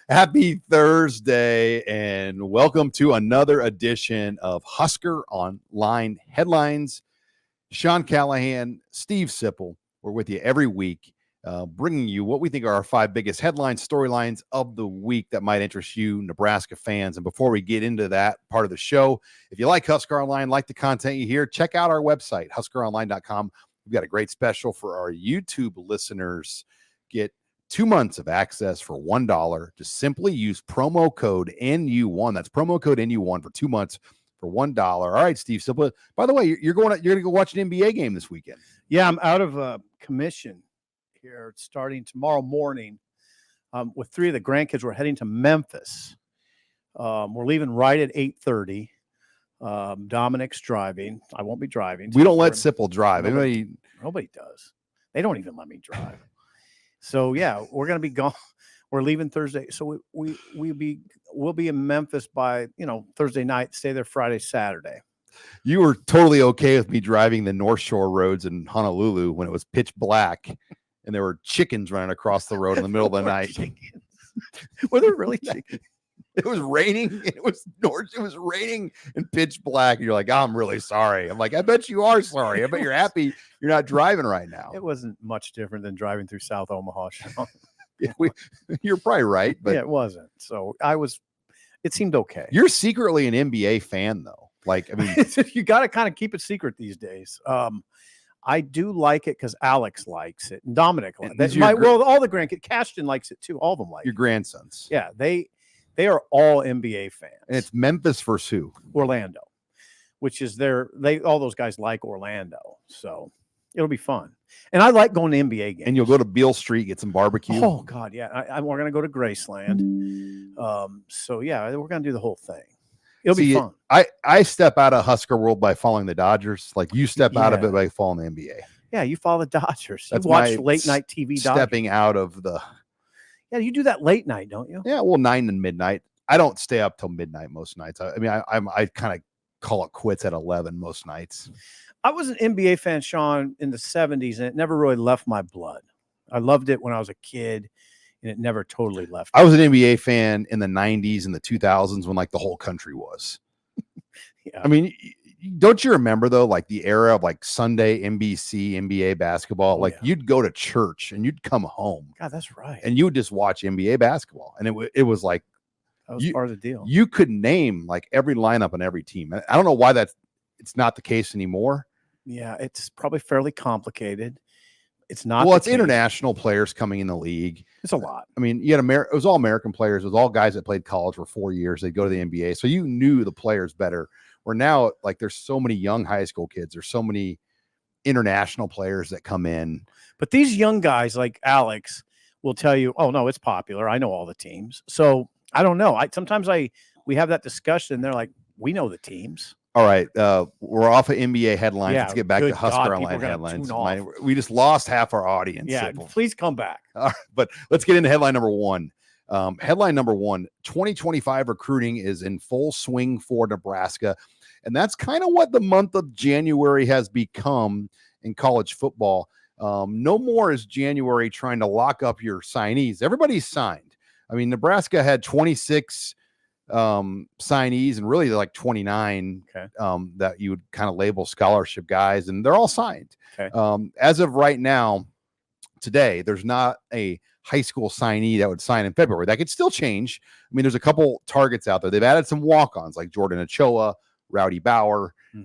Happy Thursday, and welcome to another edition of Husker Online Headlines. Sean Callahan, Steve Sipple, we're with you every week, bringing you what we think are our 5 biggest headlines, storylines of the week that might interest you, Nebraska fans. And before we get into that part of the show, if you like Husker Online, like the content you hear, check out our website, HuskerOnline.com. We've got a great special for our YouTube listeners. Get 2 months of access for $1. Just simply use promo code NU1. That's promo code NU1 for 2 months for $1. All right, Steve. So, by the way, you're going to go watch an NBA game this weekend. Yeah, I'm out of commission here starting tomorrow morning with 3 of the grandkids. We're heading to Memphis. We're leaving right at 8:30. Dominic's driving. I won't be driving. We don't let Sipple drive. Nobody does. They don't even let me drive. So yeah, we're gonna be gone. We're leaving Thursday. So we'll be in Memphis by Thursday night. Stay there Friday, Saturday. You were totally okay with me driving the North Shore roads in Honolulu when it was pitch black and there were chickens running across the road in the middle of the night. Were there really chickens? It was raining. It was raining and pitch black. And you're like, oh, I'm really sorry. I'm like, I bet you are sorry. I bet you're happy you're not driving right now. It wasn't much different than driving through South Omaha. You're probably right, but yeah, it wasn't. So it seemed okay. You're secretly an NBA fan, though. Like, I mean, you got to kind of keep it secret these days. I do like it because Alex likes it and Dominic likes it. All the grandkids. Cashton likes it too. All of them like your grandsons. Yeah, they are all NBA fans. And it's Memphis versus who? Orlando, which is all those guys like Orlando. So it'll be fun. And I like going to NBA games. And you'll go to Beale Street, get some barbecue. Oh, God, yeah. We're going to go to Graceland. So, yeah, we're going to do the whole thing. It'll be fun. I step out of Husker world by following the Dodgers. Like you step out of it by following the NBA. Yeah, you follow the Dodgers. That's you watch late night TV Dodgers. Stepping out of the... Yeah, you do that late night, don't you? Yeah, well, 9 and midnight. I don't stay up till midnight most nights. I kind of call it quits at 11 most nights. I was an NBA fan, Sean, in the 70s, and it never really left my blood. I loved it when I was a kid, and it never totally left me. I was an NBA fan in the 90s and the 2000s when, like, the whole country was. Yeah. I mean, don't you remember, though, like, the era of, like, Sunday NBC, NBA basketball? You'd go to church, and you'd come home. God, that's right. And you would just watch NBA basketball. And it was like, that was part of the deal. You could name, like, every lineup on every team. I don't know why it's not the case anymore. Yeah, it's probably fairly complicated. It's not. Well, it's international players coming in the league. It's a lot. I mean, you had it was all American players. It was all guys that played college for 4 years. They'd go to the NBA. So you knew the players better. Where now, like, there's so many young high school kids. There's so many international players that come in. But these young guys like Alex will tell you, oh, no, it's popular. I know all the teams. So I don't know. Sometimes we have that discussion. They're like, we know the teams. All right, we're off of NBA headlines. Yeah, Let's get back to Husker Online headlines. We just lost half our audience. Yeah, please come back. All right, but let's get into headline number 1. Headline number 1, 2025 recruiting is in full swing for Nebraska. And that's kind of what the month of January has become in college football. No more is January trying to lock up your signees. Everybody's signed. I mean, Nebraska had 26 signees and really like 29 that you would kind of label scholarship guys, and they're all signed. As of right now, today, there's not a high school signee that would sign in February. That could still change. I mean, there's a couple targets out there. They've added some walk-ons like Jordan Ochoa, Rowdy Bauer in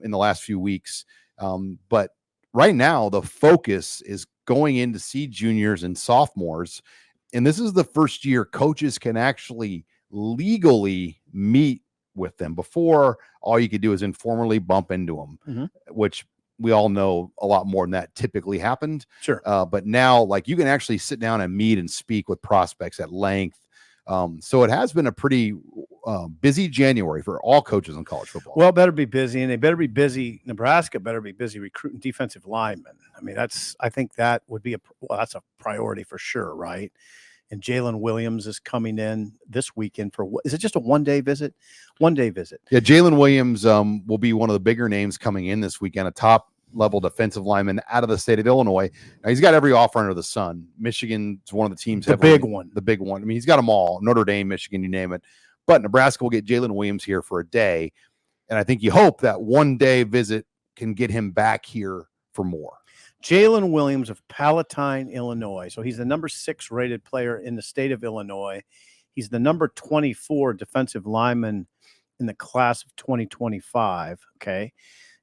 the last few weeks. But right now, the focus is going in to see juniors and sophomores. And this is the first year coaches can actually legally meet with them. Before, all you could do is informally bump into them, which we all know a lot more than that typically happened. Sure. But now, like, you can actually sit down and meet and speak with prospects at length. So it has been a pretty busy January for all coaches in college football. Well, better be busy, and they better be busy. Nebraska better be busy recruiting defensive linemen. I mean, I think that would be that's a priority for sure, right? And Jaylen Williams is coming in this weekend is it just a one-day visit? One-day visit. Yeah, Jaylen Williams will be one of the bigger names coming in this weekend, a top level defensive lineman out of the state of Illinois. Now, he's got every offer under the sun. Michigan's one of the teams. The big one. The big one. I mean, he's got them all. Notre Dame, Michigan, you name it. But Nebraska will get Jaylen Williams here for a day. And I think you hope that one day visit can get him back here for more. Jaylen Williams of Palatine, Illinois. So he's the number 6 rated player in the state of Illinois. He's the number 24 defensive lineman in the class of 2025. Okay.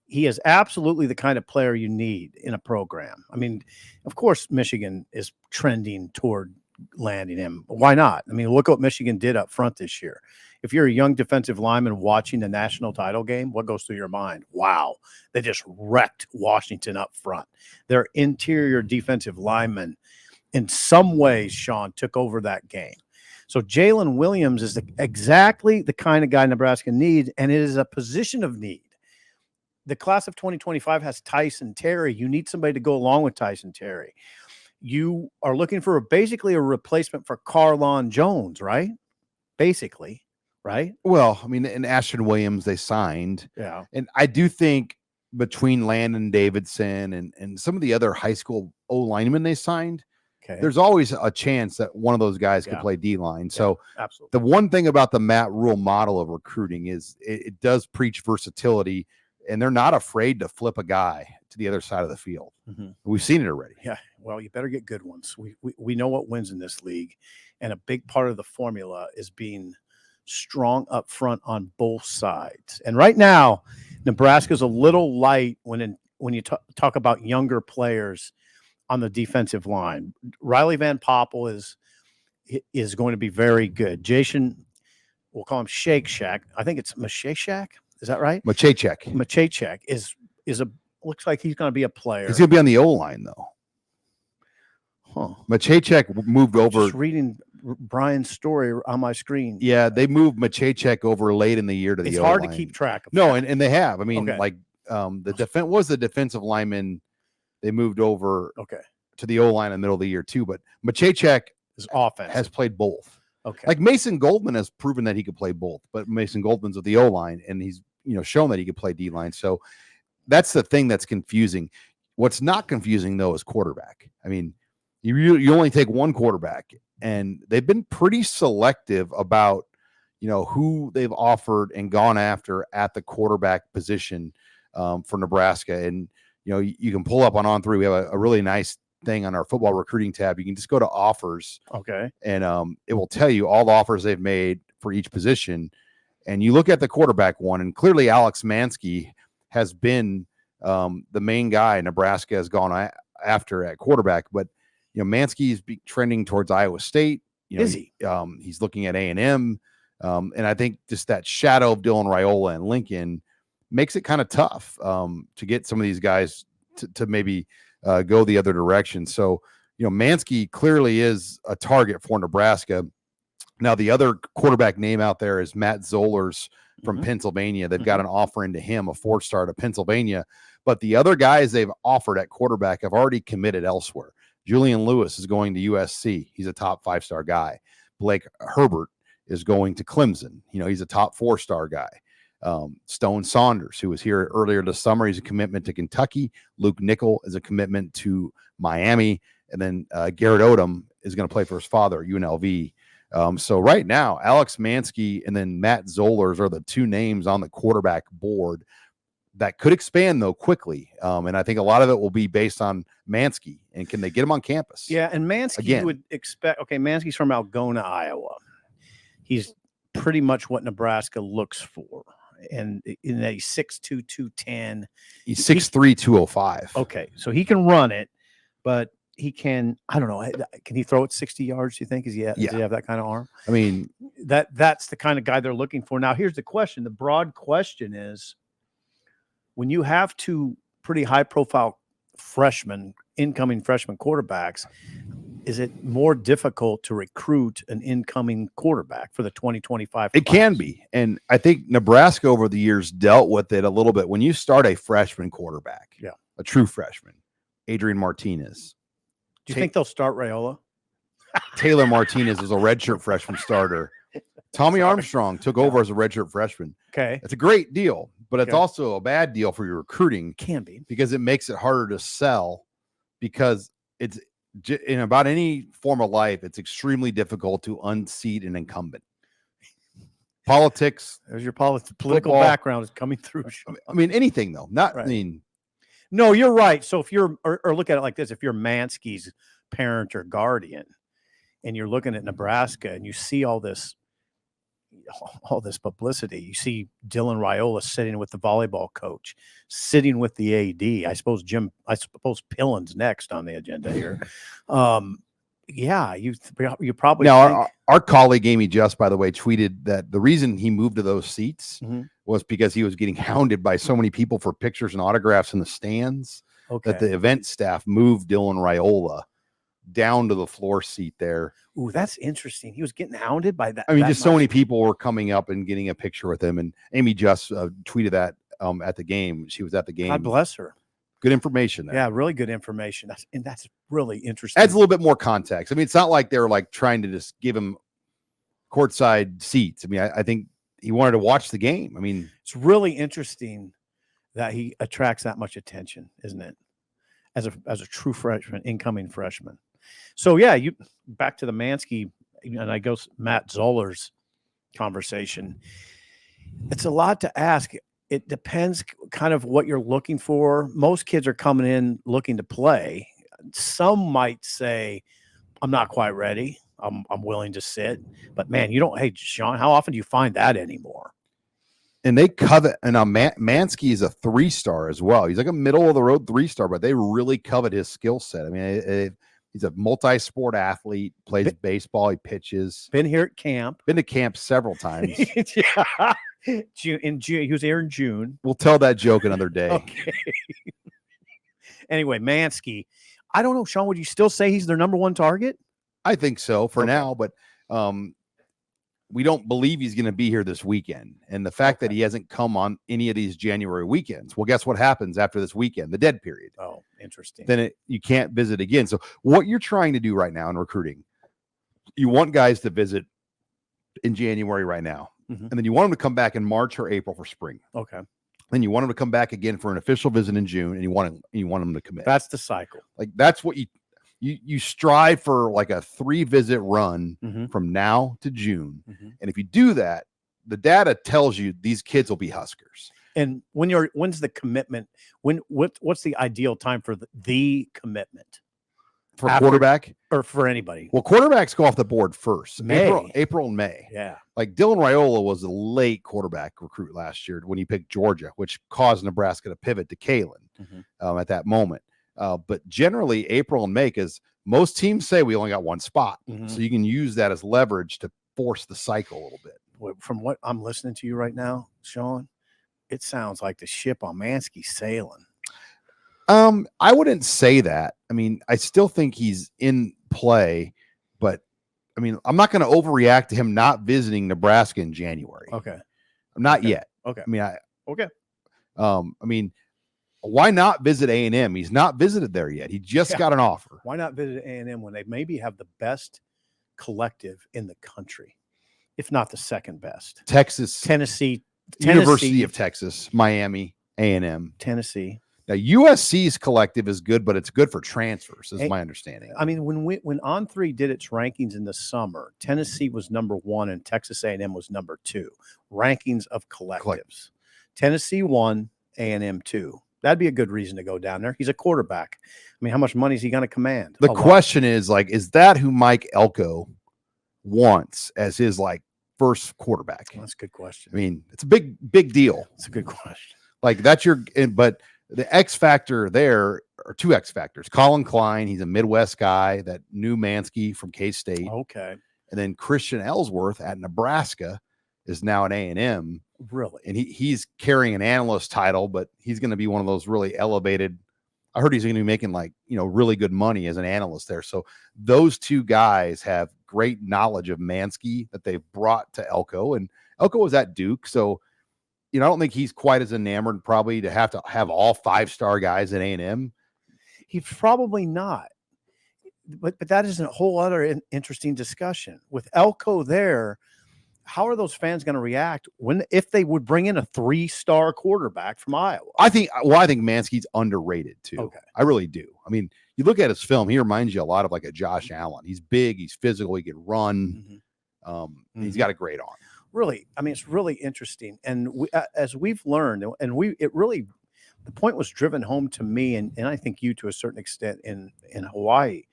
He is absolutely the kind of player you need in a program. I mean, of course, Michigan is trending toward landing him. Why not? I mean, look what Michigan did up front this year. If you're a young defensive lineman watching the national title game, what goes through your mind? Wow, they just wrecked Washington up front. Their interior defensive linemen, in some ways, Sean, took over that game. So Jaylen Williams is exactly the kind of guy Nebraska needs, and it is a position of need. The class of 2025 has Tyson Terry. You need somebody to go along with Tyson Terry. You are looking for basically a replacement for Carlon Jones, right? Basically, right? Well, I mean, and Ashton Williams, they signed. Yeah. And I do think between Landon Davidson and some of the other high school O-linemen they signed, there's always a chance that one of those guys could play D-line. So absolutely. The one thing about the Matt Rule model of recruiting is it does preach versatility, and they're not afraid to flip a guy to the other side of the field. Mm-hmm. We've seen it already. Yeah. Well, you better get good ones. We know what wins in this league, and a big part of the formula is being strong up front on both sides. And right now, Nebraska's a little light when you talk about younger players on the defensive line. Riley Van Poppel is going to be very good. Jason, we'll call him Shake Shack. I think it's Machechak. Is that right? Machechak is looks like he's going to be a player. He's going to be on the O-line, though. Huh. Machechak moved over. Just reading Brian's story on my screen. Yeah, they moved Machechak over late in the year to the O-line. It's hard to keep track of. No, and they have. I mean, the defensive lineman they moved over to the O-line in the middle of the year too. But Machechak has played both. Okay. Like Mason Goldman has proven that he could play both, but Mason Goldman's with the O-line and he's shown that he could play D-line. So that's the thing that's confusing. What's not confusing though is quarterback. I mean, you only take one quarterback, and they've been pretty selective about who they've offered and gone after at the quarterback position for Nebraska. And you can pull up on On3. We have a really nice thing on our football recruiting tab. You can just go to offers. Okay. And it will tell you all the offers they've made for each position. And you look at the quarterback one, and clearly Alex Mansky has been the main guy Nebraska has gone after at quarterback. But Mansky is trending towards Iowa State. Is he? He's looking at A&M. And I think just that shadow of Dylan Raiola and Lincoln makes it kind of tough to get some of these guys to maybe go the other direction. So, Mansky clearly is a target for Nebraska. Now, the other quarterback name out there is Matt Zollers from Pennsylvania. They've got an offer into him, a 4-star to Pennsylvania. But the other guys they've offered at quarterback have already committed elsewhere. Julian Lewis is going to USC. He's a top 5-star guy. Blake Herbert is going to Clemson. He's a top 4-star guy. Stone Saunders, who was here earlier this summer, he's a commitment to Kentucky. Luke Nickel is a commitment to Miami. And then Garrett Odom is going to play for his father, UNLV. So right now, Alex Mansky and then Matt Zollers are the two names on the quarterback board that could expand, though, quickly. And I think a lot of it will be based on Mansky. And can they get him on campus? Yeah, and Mansky you would expect. Okay, Mansky's from Algona, Iowa. He's pretty much what Nebraska looks for. And in that he's 6'2", 210. He's 6'3", 205. Okay, so he can run it, but he can, I don't know, can he throw it 60 yards, do you think? Does he have that kind of arm? I mean, that's the kind of guy they're looking for. Now, here's the question. The broad question is, when you have two pretty high-profile incoming freshman quarterbacks, is it more difficult to recruit an incoming quarterback for the 2025 It can be. And I think Nebraska over the years dealt with it a little bit. When you start a freshman quarterback, a true freshman, Adrian Martinez. Do you think they'll start Raiola? Taylor Martinez is a redshirt freshman starter. Tommy Armstrong took over as a redshirt freshman. Okay. It's a great deal. but it's Okay. also a bad deal for your recruiting Can be. because it makes it harder to sell because it's in about any form of life, it's extremely difficult to unseat an incumbent. Politics. There's your political football, background is coming through. I mean, anything though, not, Right. I mean, No, you're right. So if you're, or look at it like this, if you're Mansky's parent or guardian and you're looking at Nebraska and you see all this publicity, you see Dylan Raiola sitting with the volleyball coach, sitting with the AD. I suppose Pillen's next on the agenda here. Yeah, you probably now think, our colleague Amy Just, by the way, tweeted that the reason he moved to those seats was because he was getting hounded by so many people for pictures and autographs in the stands that the event staff moved Dylan Raiola down to the floor seat there. Ooh, that's interesting. He was getting hounded by that. I mean, just so many people were coming up and getting a picture with him. And Amy Just tweeted that at the game. She was at the game. God bless her. Good information there. Yeah, really good information. That's really interesting. Adds a little bit more context. I mean, it's not like they were like trying to just give him courtside seats. I mean, I think he wanted to watch the game. I mean, it's really interesting that he attracts that much attention, isn't it? As a true freshman, incoming freshman. So yeah, you back to the Mansky, and I go Matt Zoller's conversation. It's a lot to ask. It depends kind of what you're looking for. Most kids are coming in looking to play. Some might say, I'm not quite ready. I'm willing to sit. But man, hey, Sean, how often do you find that anymore? And they covet, and Mansky is a 3-star as well. He's like a middle of the road 3-star, but they really covet his skill set. I mean, he's a multi-sport athlete, plays baseball, he pitches. Been here at camp. Been to camp several times. Yeah. In June, he was here in June. We'll tell that joke another day. Okay. Anyway, Mansky, I don't know, Sean, would you still say he's their number one target? I think so for now, but we don't believe he's going to be here this weekend. And the fact that he hasn't come on any of these January weekends, well, guess what happens after this weekend? The dead period. Oh, interesting. Then you can't visit again. So what you're trying to do right now in recruiting, you want guys to visit in January right now. And then you want them to come back in March or April for spring. Okay. Then you want them to come back again for an official visit in June, and you want them to commit. That's the cycle. Like that's what you strive for, like a 3-visit run from now to June. And if you do that, the data tells you these kids will be Huskers. And when's the commitment? What's the ideal time for the commitment? For quarterback or for anybody? Well, quarterbacks go off the board first. May. April and May. Yeah. Like Dylan Raiola was a late quarterback recruit last year when he picked Georgia, which caused Nebraska to pivot to Kalen at that moment. But generally April and May, because most teams say we only got one spot. So you can use that as leverage to force the cycle a little bit. From what I'm listening to you right now, Sean, it sounds like the ship on Mansky's sailing. I wouldn't say that. I mean, I still think he's in play, but I mean, I'm not going to overreact to him not visiting Nebraska in January. Okay. Not yet. Okay. I mean, I mean, why not visit A&M? He's not visited there yet. He just got an offer. Why not visit A&M when they maybe have the best collective in the country, if not the second best? Tennessee, University of Texas, Miami, A&M, Tennessee. Now USC's collective is good, but it's good for transfers, is my understanding. I mean, when On3 did its rankings in the summer, Tennessee was number 1 and Texas A&M was number 2. Rankings of collectives. Tennessee 1, A&M 2. That'd be a good reason to go down there. He's a quarterback. I mean, how much money is he going to command? The question is, like, is that who Mike Elko wants as his first quarterback? That's a good question. I mean, it's a big deal. It's a good question. Like that's but the X factor there are 2 X factors. Colin Klein, he's a Midwest guy that knew Mansky from K-State. Okay. And then Christian Ellsworth at Nebraska is now at A&M. Really? And he's carrying an analyst title, but he's going to be one of those really elevated. I heard he's going to be making really good money as an analyst there. So those 2 guys have great knowledge of Mansky that they've brought to Elko, and Elko was at Duke. So, I don't think he's quite as enamored probably to have all 5-star guys at A&M. He's probably not. But that is a whole other interesting discussion. With Elko there, how are those fans going to react if they would bring in a 3-star quarterback from Iowa? I think Mansky's underrated too. Okay. I really do. I mean, you look at his film, he reminds you a lot of like a Josh Allen. He's big, he's physical, he can run. He's got a great arm. Really, I mean, it's really interesting. And as we've learned, and the point was driven home to me, and I think you to a certain extent in Hawaii.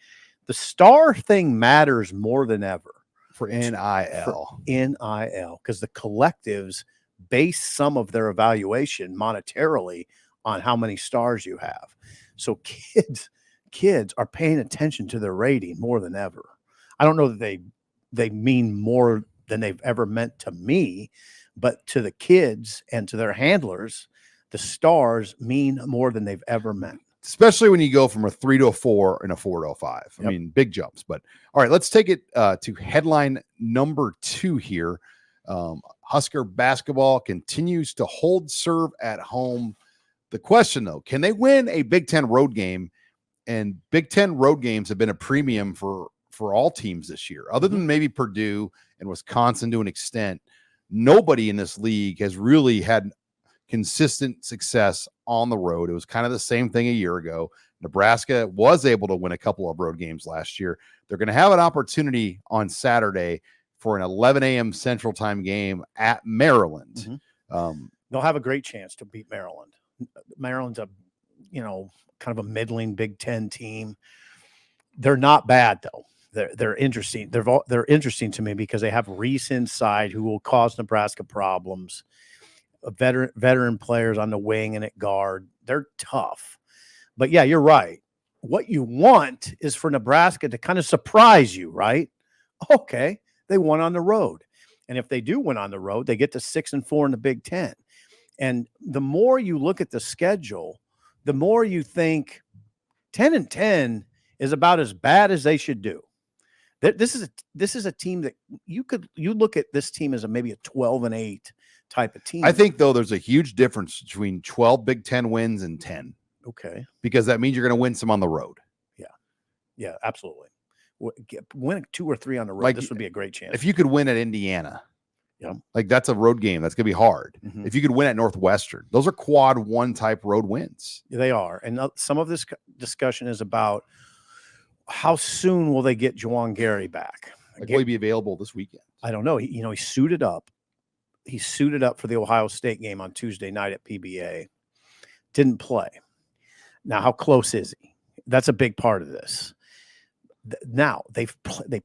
The star thing matters more than ever. For NIL, because the collectives base some of their evaluation monetarily on how many stars you have. So kids are paying attention to their rating more than ever. I don't know that they mean more than they've ever meant to me, but to the kids and to their handlers, the stars mean more than they've ever meant. Especially when you go from a 3 to a 4 and a 4 to a 5. I mean, big jumps. But all right, let's take it to headline number 2 here. Husker basketball continues to hold serve at home. The question, though, can they win a Big Ten road game? And Big Ten road games have been a premium for all teams this year, other than maybe Purdue and Wisconsin to an extent. Nobody in this league has really had consistent success on the road. It was kind of the same thing a year ago. Nebraska was able to win a couple of road games last year. They're going to have an opportunity on Saturday for an 11 a.m. Central Time game at Maryland. They'll have a great chance to beat Maryland. Maryland's a, kind of a middling Big Ten team. They're not bad though. They're interesting. They're interesting to me because they have Reese inside who will cause Nebraska problems. Veteran players on the wing and at guard. They're tough. But yeah, you're right. What you want is for Nebraska to kind of surprise you, right? Okay, they won on the road. And if they do win on the road, they get to 6-4 in the Big Ten. And the more you look at the schedule, the more you think 10-10 is about as bad as they should do. This is a team that you look at this team as maybe a 12-8 type of team. I think, though, there's a huge difference between 12 Big Ten wins and 10. Okay. Because that means you're going to win some on the road. Yeah, absolutely. Win 2 or 3 on the road. This would be a great chance. If you could win at Indiana, that's a road game. That's going to be hard. If you could win at Northwestern, those are quad 1 type road wins. They are. And some of this discussion is about how soon will they get Juwan Gary back? Will he be available this weekend? I don't know. He suited up. He suited up for the Ohio State game on Tuesday night at PBA. Didn't play. Now, how close is he? That's a big part of this. Now, they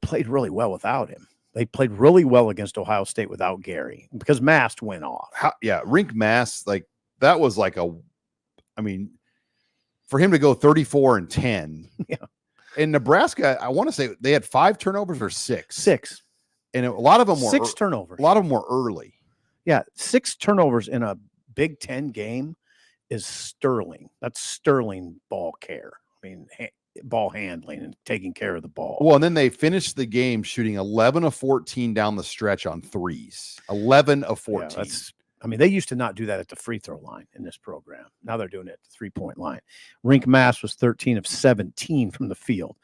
played really well without him. They played really well against Ohio State without Gary because Mast went off. Rink Mast, that was for him to go 34-10. Yeah. In Nebraska, I want to say they had 5 turnovers or 6. 6. And a lot of them were 6 turnovers. A lot of them were early. Yeah, 6 turnovers in a Big Ten game is sterling. That's sterling ball care. I mean, ball handling and taking care of the ball. Well, and then they finished the game shooting 11 of 14 down the stretch on threes. 11 of 14. Yeah, they used to not do that at the free throw line in this program. Now they're doing it at the 3-point line. Rink Mast was 13 of 17 from the field.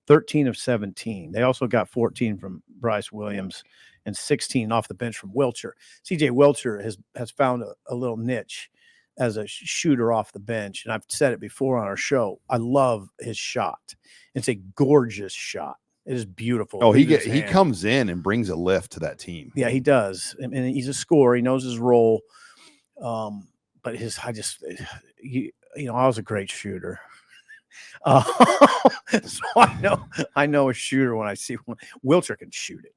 13 of 17. They also got 14 from Bryce Williams and 16 off the bench from Wilcher. CJ Wilcher has found a little niche as a shooter off the bench. And I've said it before on our show. I love his shot. It's a gorgeous shot. It is beautiful. Oh, he comes in and brings a lift to that team. Yeah, he does. I mean, he's a scorer. He knows his role. But I was a great shooter. So I know a shooter when I see one. Wilcher can shoot it.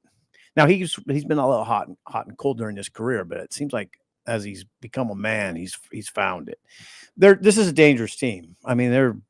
Now he's been a little hot and cold during his career, but it seems like as he's become a man, he's found it. This is a dangerous team. I mean, the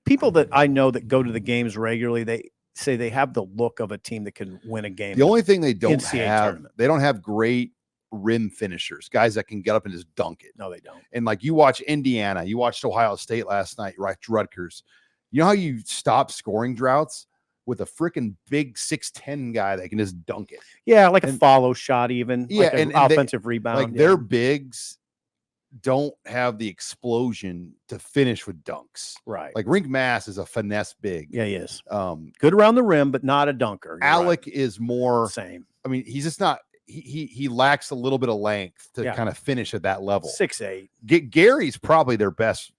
people that I know that go to the games regularly, they say they have the look of a team that can win a game. The only thing they don't NCAA have, tournament. They don't have great rim finishers, guys that can get up and just dunk it. No, they don't. And you watch Indiana, you watched Ohio State last night, you watched Rutgers. You know how you stop scoring droughts? With a freaking big 6'10" guy that can just dunk it. Yeah, like a follow shot even. Yeah, like an offensive rebound. Their bigs don't have the explosion to finish with dunks. Right. Rink Mast is a finesse big. Yeah, he is. Good around the rim, but not a dunker. Alec is more same. I mean, he's just not. He lacks a little bit of length to kind of finish at that level. 6'8". Gary's probably their best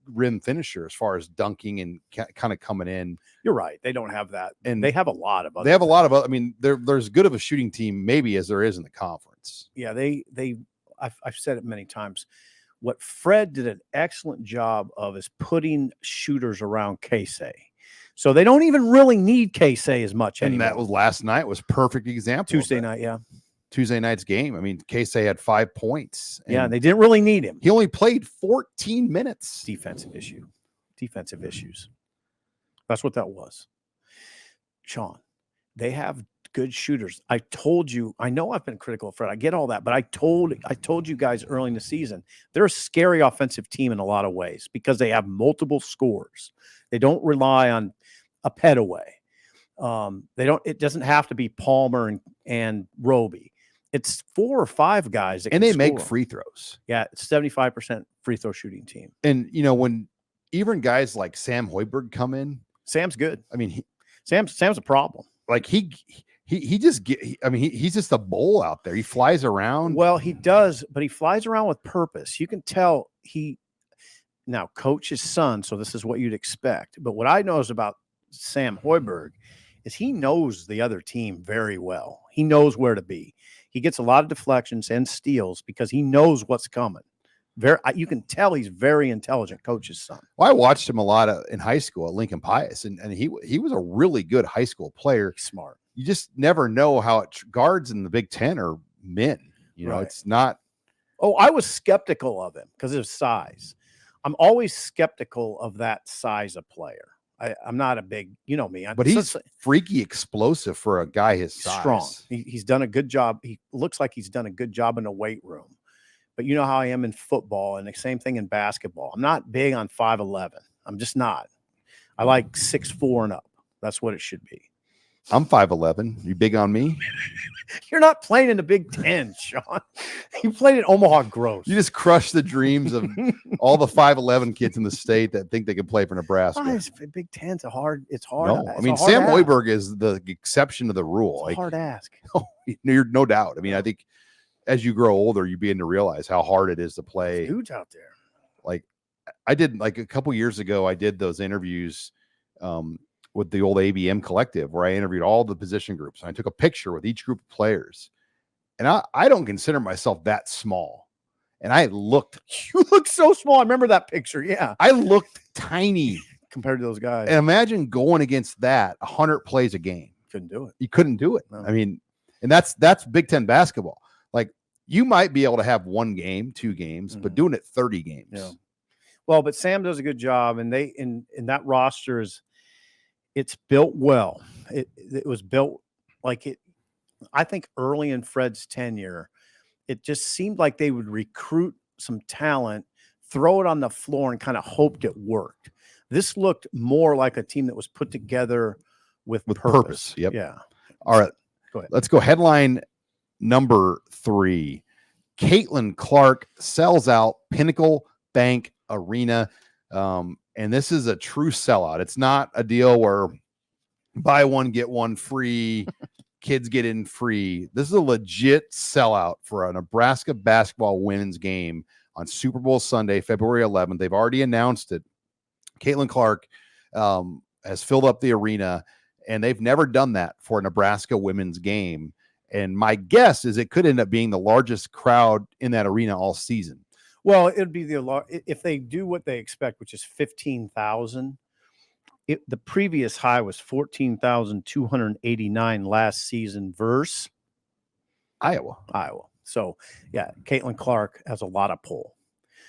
rim finisher as far as dunking and kind of coming in. You're right. They don't have that, and they have a lot of. They have a lot of. I mean, there's good of a shooting team maybe as there is in the conference. Yeah, I've said it many times. What Fred did an excellent job of is putting shooters around Casey. So they don't even really need Casey as much anymore. And that was last night was perfect example. Tuesday night, yeah. Tuesday night's game. I mean, Casey had 5 points. Yeah, they didn't really need him. He only played 14 minutes. Defensive issues. That's what that was. Sean, they have good shooters. I told you, I know I've been critical of Fred. I get all that, but I told you guys early in the season, they're a scary offensive team in a lot of ways because they have multiple scores. They don't rely on a pet away. It doesn't have to be Palmer and Roby. It's 4 or 5 guys that and can they make score. free throws. Yeah, it's 75% free throw shooting team. And when even guys like Sam Hoiberg come in, Sam's good. I mean, Sam's a problem. Like he's just a bull out there. He flies around. Well, he does, but he flies around with purpose. You can tell now coach his son, so this is what you'd expect. But what I know is about Sam Hoiberg is he knows the other team very well. He knows where to be. He gets a lot of deflections and steals because he knows what's coming. You can tell he's very intelligent, coach's son. Well, I watched him a lot in high school at Lincoln Pius, and he was a really good high school player. He's smart. You just never know how guards in the Big Ten are men. Right. It's not. Oh, I was skeptical of him because of his size. I'm always skeptical of that size of player. I'm not a big, me. But he's freaky explosive for a guy his size. Strong. He's done a good job. He looks like he's done a good job in the weight room. But you know how I am in football, and the same thing in basketball. I'm not big on 5'11". I'm just not. I like 6'4" and up. That's what it should be. I'm 5'11". You big on me? You're not playing in the Big Ten, Sean. You played at Omaha Gross. You just crushed the dreams of all the 5'11" kids in the state that think they can play for Nebraska. Big Ten's it's hard. No, I mean, Sam Hoiberg is the exception to the rule. It's a hard ask. You're no doubt. I mean, I think as you grow older, you begin to realize how hard it is to play. There's dudes out there. Like I did, like a couple years ago, I did those interviews with the old ABM collective where I interviewed all the position groups. And I took a picture with each group of players. And I don't consider myself that small. And you look so small. I remember that picture. Yeah. I looked tiny compared to those guys. And imagine going against that 100 plays a game. Couldn't do it. You couldn't do it. No. I mean, and that's Big Ten basketball. Like you might be able to have 1 game, 2 games, but doing it 30 games. Yeah. Well, but Sam does a good job, and they in that roster it's built well. It was built like it. I think early in Fred's tenure, it just seemed like they would recruit some talent, throw it on the floor, and kind of hoped it worked. This looked more like a team that was put together with purpose. Yep. Yeah. All right. Go ahead. Let's go. Headline number 3. Caitlin Clark sells out Pinnacle Bank Arena. And this is a true sellout. It's not a deal where buy one, get one free, kids get in free. This is a legit sellout for a Nebraska basketball women's game on Super Bowl Sunday, February 11th. They've already announced it. Caitlin Clark has filled up the arena, and they've never done that for a Nebraska women's game. And my guess is it could end up being the largest crowd in that arena all season. Well, it'd be if they do what they expect, which is 15,000. The previous high was 14,289 last season versus Iowa. So yeah, Caitlin Clark has a lot of pull.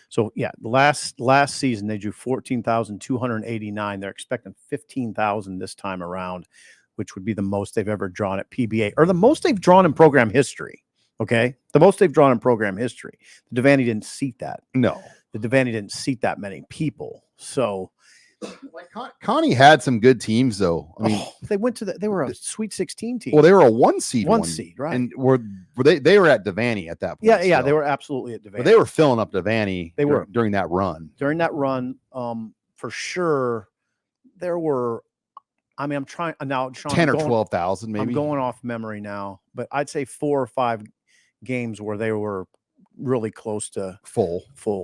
So yeah, last season they drew 14,289. They're expecting 15,000 this time around, which would be the most they've ever drawn at PBA, or the most they've drawn in program history. Okay. The most they've drawn in program history. The Devaney didn't seat that. No. The Devaney didn't seat that many people. So like Connie had some good teams though. I mean, they were a Sweet 16 team. Well, they were a one seed, right? And were they were at Devaney at that point. Yeah, yeah, they were absolutely at Devaney. But they were filling up Devaney. They were during that run. During that run, for sure, there were. I mean, I'm trying now. Sean, 10 or 12,000 maybe. I'm going off memory now, but I'd say 4 or 5 games where they were really close to full.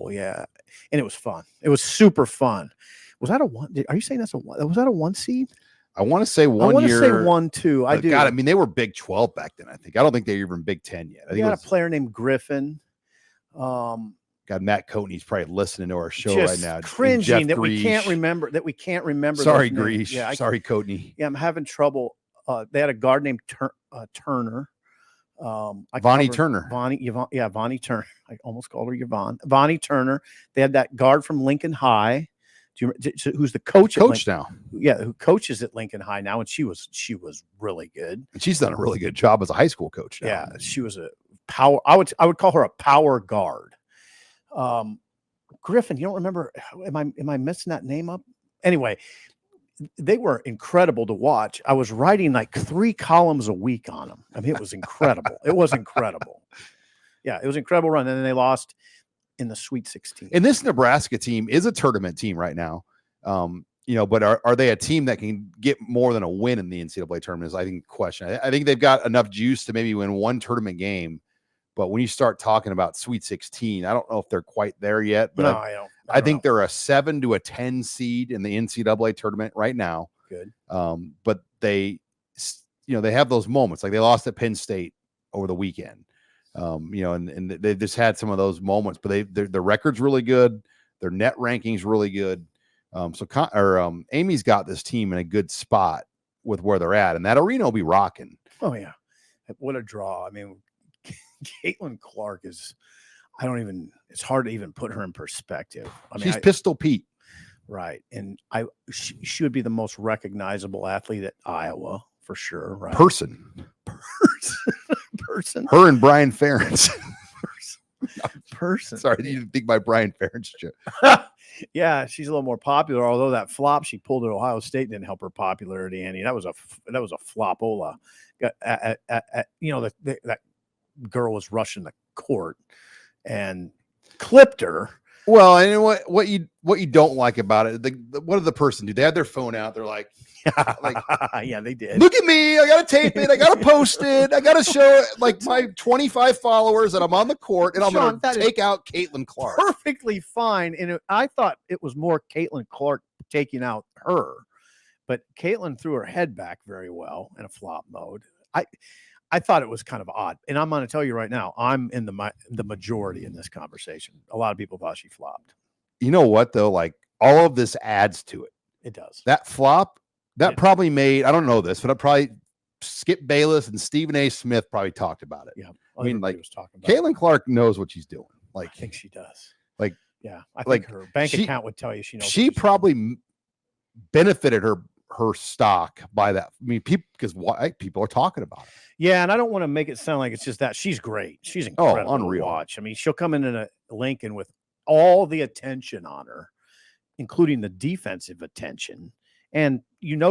Yeah, and it was fun. It was super fun. Was that a one? Are you saying that's a one? Was that a 1 seed? I want to say one I want year. to say 1, 2. I do. God, I mean, they were Big 12 back then. I think. I don't think they were even Big 10 yet. I think got a player named Griffin. God, Matt Coatney's probably listening to our show just right now. Cringing that we can't remember. Sorry, those names. Greesh. Yeah, sorry, Coatney. Yeah, I'm having trouble. They had a guard named Turner. Vonnie Turner. Vonnie Turner. I almost called her Yvonne. Vonnie Turner. They had that guard from Lincoln High. Who's the coach now? Yeah, who coaches at Lincoln High now, and she was really good. And she's done a really good job as a high school coach now. Yeah, she was a power. I would call her a power guard. Griffin, you don't remember? Am I messing that name up? Anyway, they were incredible to watch. I was writing like 3 columns a week on them. I mean, it was incredible. It was incredible. Yeah, it was an incredible run. And then they lost in the Sweet 16. And this Nebraska team is a tournament team right now. But are they a team that can get more than a win in the NCAA tournament is, I think, the question. I think they've got enough juice to maybe win 1 tournament game. But when you start talking about Sweet 16, I don't know if they're quite there yet. But no, I don't. I think they're a 7 to a 10 seed in the NCAA tournament right now. Good. But they have those moments. Like they lost at Penn State over the weekend. And they just had some of those moments, but their record's really good. Their net ranking's really good. Amy's got this team in a good spot with where they're at, and that arena will be rocking. Oh yeah. What a draw. I mean, Jaylen Clark it's hard to even put her in perspective. I mean, she's Pistol Pete. Right. And she would be the most recognizable athlete at Iowa for sure. Right. Person. Her and Brian Ferentz. Person. Sorry, you didn't think my Brian Ferentz joke. Yeah, she's a little more popular. Although that flop she pulled at Ohio State didn't help her popularity. Annie, that was a flopola. That girl was rushing the court and clipped her. Well, and what you don't like about it, what did the person do? They had their phone out. They're like, yeah, they did. Look at me. I got to tape it. I got to post it. I got to show it like my 25 followers that I'm on the court and I'm going to take out Jaylen Clark. Perfectly fine. And I thought it was more Jaylen Clark taking out her, but Jaylen threw her head back very well in a flop mode. I thought it was kind of odd. And I'm going to tell you right now, I'm in the majority in this conversation. A lot of people thought she flopped. You know what, though? Like all of this adds to it. It does. That flop, probably made, I don't know this, but Skip Bayless and Stephen A. Smith probably talked about it. Yeah. I mean, like was talking about Jaylen Clark knows what she's doing. Like, I think she does. Like, yeah, I think her bank account would tell you she knows. She probably benefited her stock by that. I mean, people are talking about it. Yeah, and I don't want to make it sound like it's just that. She's great. She's incredible. Unreal. To watch. I mean, she'll come in a Lincoln with all the attention on her, including the defensive attention. And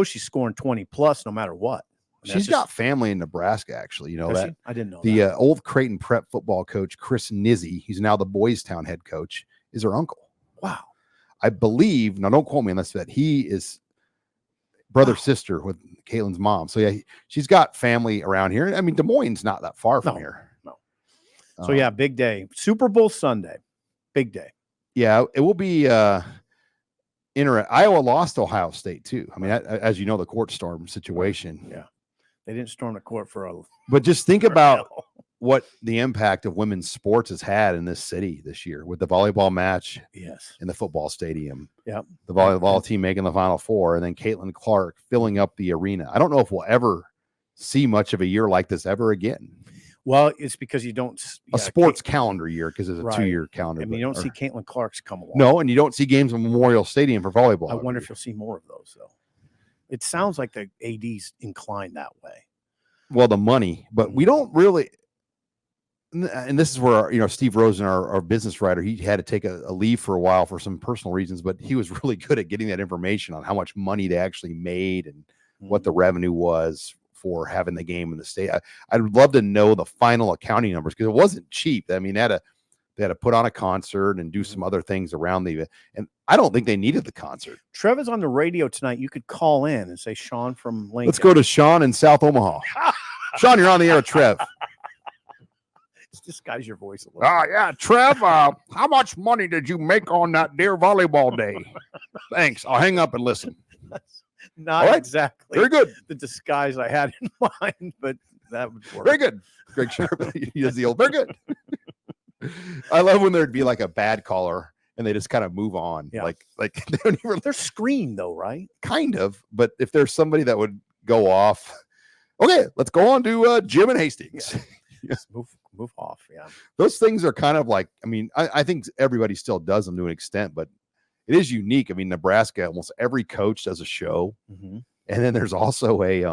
she's scoring 20 plus no matter what. She's got family in Nebraska, actually. You know that? I didn't know the old Creighton Prep football coach, Chris Nizzi, he's now the Boys Town head coach, is her uncle. Wow. I believe, now don't quote me on this, that he is sister with Caitlin's mom. So yeah, she's got family around here. I mean, Des Moines not that far from here. No. So yeah, big day. Super Bowl Sunday. Big day. Yeah, it will be Iowa lost Ohio State too. I mean, as you know, the court storm situation. Yeah. They didn't storm the court but just think about what the impact of women's sports has had in this city this year with the volleyball match. Yes. In the football stadium. Yep. The volleyball team making the Final Four, and then Jaylen Clark filling up the arena. I don't know if we'll ever see much of a year like this ever again. Well, it's because you don't a sports calendar year because it's a 2-year calendar. I mean, you don't see Jaylen Clark's come along. No, and you don't see games in Memorial Stadium for volleyball. I wonder if you'll see more of those though. It sounds like the AD's inclined that way. Well, the money, but we don't really. And this is where Steve Rosen, our business writer, he had to take a leave for a while for some personal reasons, but he was really good at getting that information on how much money they actually made and what the revenue was for having the game in the state. I'd love to know the final accounting numbers because it wasn't cheap. I mean, they had to They had to put on a concert and do some other things around the event. And I don't think they needed the concert. Trev is on the radio tonight. You could call in and say, Sean from Lincoln. Let's go to Sean in South Omaha. Sean, you're on the air with Trev. Disguise your voice a little. Yeah, Trev, how much money did you make on that dear volleyball day? Thanks. I'll hang up and listen. Not exactly very good. The disguise I had in mind, but that would work. Very good. Greg Sharp. He does the old, very good. I love when there'd be like a bad caller and they just kind of move on. Yeah. Like they don't even, they're screened though, right? Kind of. But if there's somebody that would go off, okay, let's go on to Jim and Hastings. Yeah. Move off. Yeah. Those things are kind of like, I mean, I think everybody still does them to an extent, but it is unique. I mean, Nebraska, almost every coach does a show. Mm-hmm. And then there's also a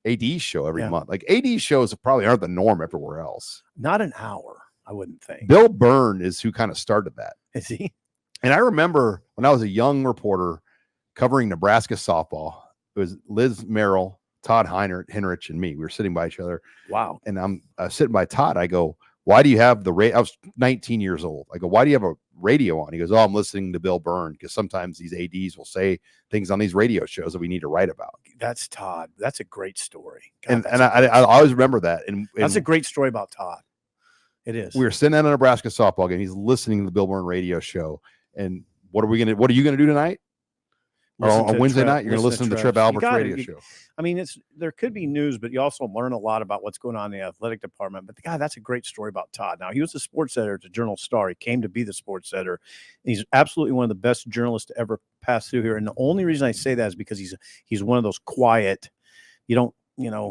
AD show every month. Like AD shows probably aren't the norm everywhere else. Not an hour, I wouldn't think. Bill Byrne is who kind of started that. Is he? And I remember when I was a young reporter covering Nebraska softball, it was Liz Merrill, Todd Hiner, Henrich, and me. We were sitting by each other. Wow. And I'm sitting by Todd. I go, why do you have the radio? I was 19 years old. I go, why do you have a radio on? He goes, oh, I'm listening to Bill Byrne because sometimes these ADs will say things on these radio shows that we need to write about. That's Todd. That's a great story. God, and I always remember that. And that's a great story about Todd. It is. We were sitting at a Nebraska softball game. He's listening to the Bill Byrne radio show. And what are you going to do tonight? Or on Wednesday night, you're going to listen to the Trev Alberts radio show. I mean, there could be news, but you also learn a lot about what's going on in the athletic department. But that's a great story about Todd. Now, he was the sports editor at the Journal Star. He came to be the sports editor. He's absolutely one of the best journalists to ever pass through here. And the only reason I say that is because he's one of those quiet. You don't,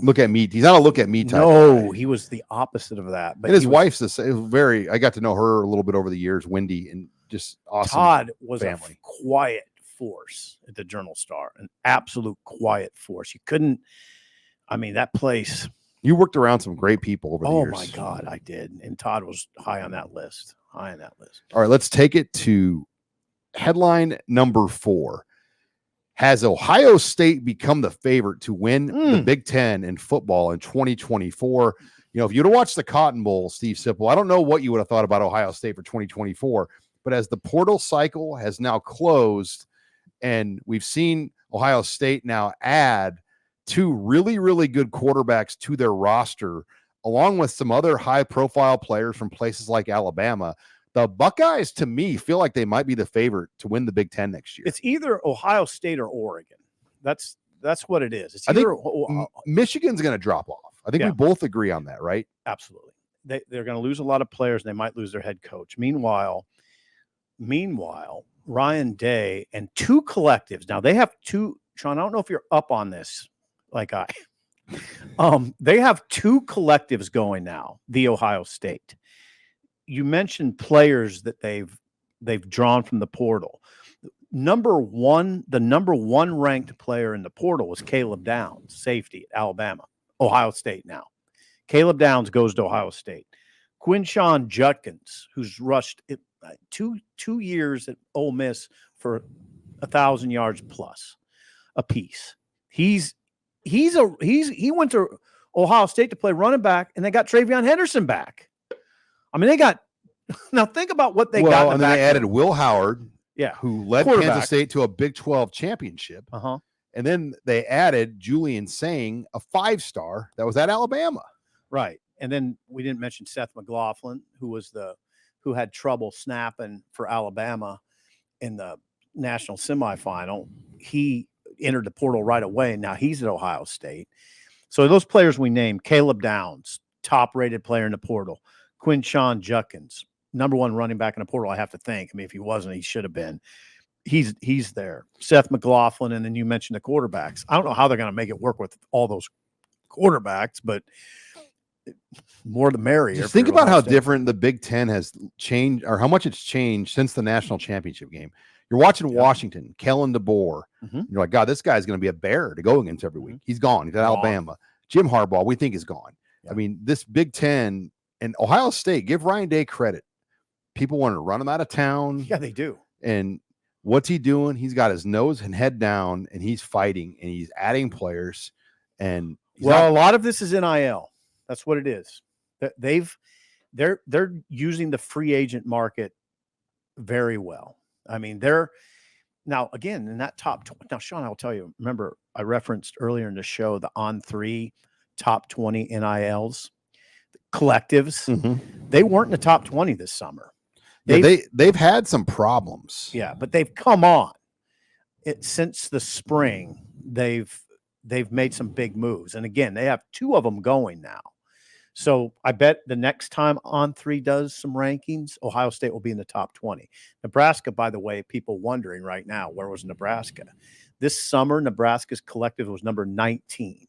look at me. He's not a look at me type. No, he was the opposite of that. But and his wife's the same. I got to know her a little bit over the years. Wendy, and just awesome. Todd was family. A quiet force at the Journal Star, an absolute quiet force. You couldn't, that place. You worked around some great people over the years. Oh my God, I did. And Todd was high on that list. All right, let's take it to headline number 4. Has Ohio State become the favorite to win the Big Ten in football in 2024? If you'd have watched the Cotton Bowl, Steve Sipple, I don't know what you would have thought about Ohio State for 2024, but as the portal cycle has now closed, and we've seen Ohio State now add 2 really, really good quarterbacks to their roster, along with some other high-profile players from places like Alabama. The Buckeyes, to me, feel like they might be the favorite to win the Big Ten next year. It's either Ohio State or Oregon. That's what it is. It's either, I think Michigan's going to drop off. I think we both agree on that, right? Absolutely. They're going to lose a lot of players, and they might lose their head coach. Meanwhile, Ryan Day and 2 collectives. Now they have 2. Sean, I don't know if you're up on this like I. They have 2 collectives going now. The Ohio State. You mentioned players that they've drawn from the portal. The number one ranked player in the portal was Caleb Downs, safety at Alabama, Ohio State now. Caleb Downs goes to Ohio State. Quinshawn Judkins, who's rushed it. 2 years at Ole Miss for 1,000 yards plus a piece. He went to Ohio State to play running back, and they got Travion Henderson back. They got now. Think about what they got. And then they added Will Howard, who led Kansas State to a Big 12 championship. And then they added Julian Sang, a 5-star that was at Alabama. Right, and then we didn't mention Seth McLaughlin, who had trouble snapping for Alabama in the national semifinal. He entered the portal right away, and now he's at Ohio State. So those players we named, Caleb Downs, top-rated player in the portal. Quinshawn Judkins, number 1 running back in the portal, I have to think. If he wasn't, he should have been. He's there. Seth McLaughlin, and then you mentioned the quarterbacks. I don't know how they're going to make it work with all those quarterbacks, but more the merrier. Just think about how different the Big Ten has changed, or how much it's changed since the national championship game. You're watching Washington, Kellen DeBoer. You're like, God, this guy's going to be a bear to go against every week. He's gone. He's at Alabama. Jim Harbaugh, we think, is gone. This Big Ten and Ohio State, give Ryan Day credit. People want to run him out of town. Yeah, they do. And what's he doing? He's got his nose and head down, and he's fighting, and he's adding players. And a lot of this is NIL. That's what it is. they're using the free agent market very well. I mean, they're now again in that top 20. Now, Sean, I'll tell you, remember I referenced earlier in the show the On3 top 20 NILs collectives. They weren't in the top 20 this summer. They've had some problems. Yeah, but they've come on. Since the spring, they've made some big moves. And again, they have 2 of them going now. So I bet the next time On3 does some rankings, Ohio State will be in the top 20. Nebraska, by the way, people wondering right now, where was Nebraska? This summer, Nebraska's collective was number 19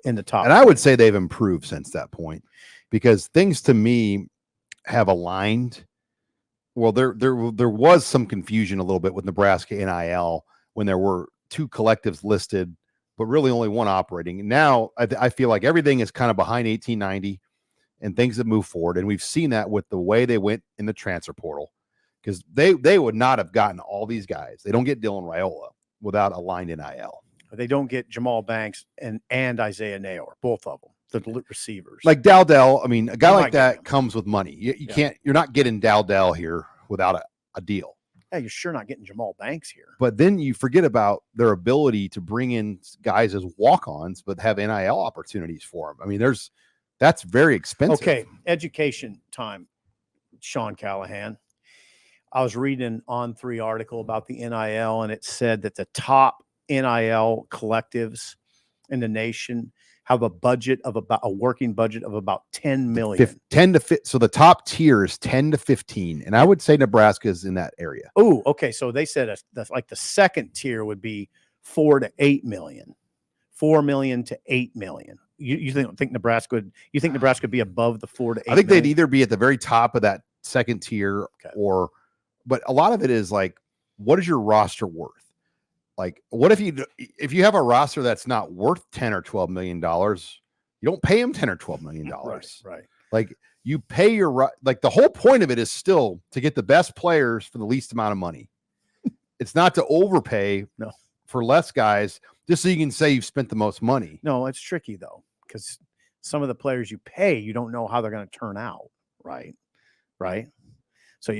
in the top. And I would say they've improved since that point, because things to me have aligned. Well, there was some confusion a little bit with Nebraska NIL when there were 2 collectives listed, but really only 1 operating. Now I feel like everything is kind of behind 1890 and things have moved forward. And we've seen that with the way they went in the transfer portal, because they would not have gotten all these guys. They don't get Dylan Raiola without aligned NIL. They don't get Jamal Banks and Isaiah Nayor, both of them, the receivers. Like Dowdell, I mean, a guy like that comes with money. You can't, you're not getting Dowdell here without a deal. Yeah, you're sure not getting Jamal Banks here. But then you forget about their ability to bring in guys as walk-ons, but have NIL opportunities for them. I mean, that's very expensive. Okay, education time, Sean Callahan. I was reading an On3 article about the NIL, and it said that the top NIL collectives in the nation have a working budget of about 10 million. 10 to 15. So the top tier is 10 to 15. And I would say Nebraska is in that area. Oh, okay. So they said that's like the second tier would be 4 to 8 million, 4 million to 8 million. You think Nebraska would be above the 4 to 8? I think they'd either be at the very top of that second tier but a lot of it is like, what is your roster worth? Like, what if you have a roster that's not worth 10 or 12 million dollars, you don't pay them 10 or 12 million dollars. Right. Like, you pay like, the whole point of it is still to get the best players for the least amount of money. It's not to overpay for less guys just so you can say you've spent the most money. No, it's tricky though, because some of the players you pay, you don't know how they're going to turn out. Right. So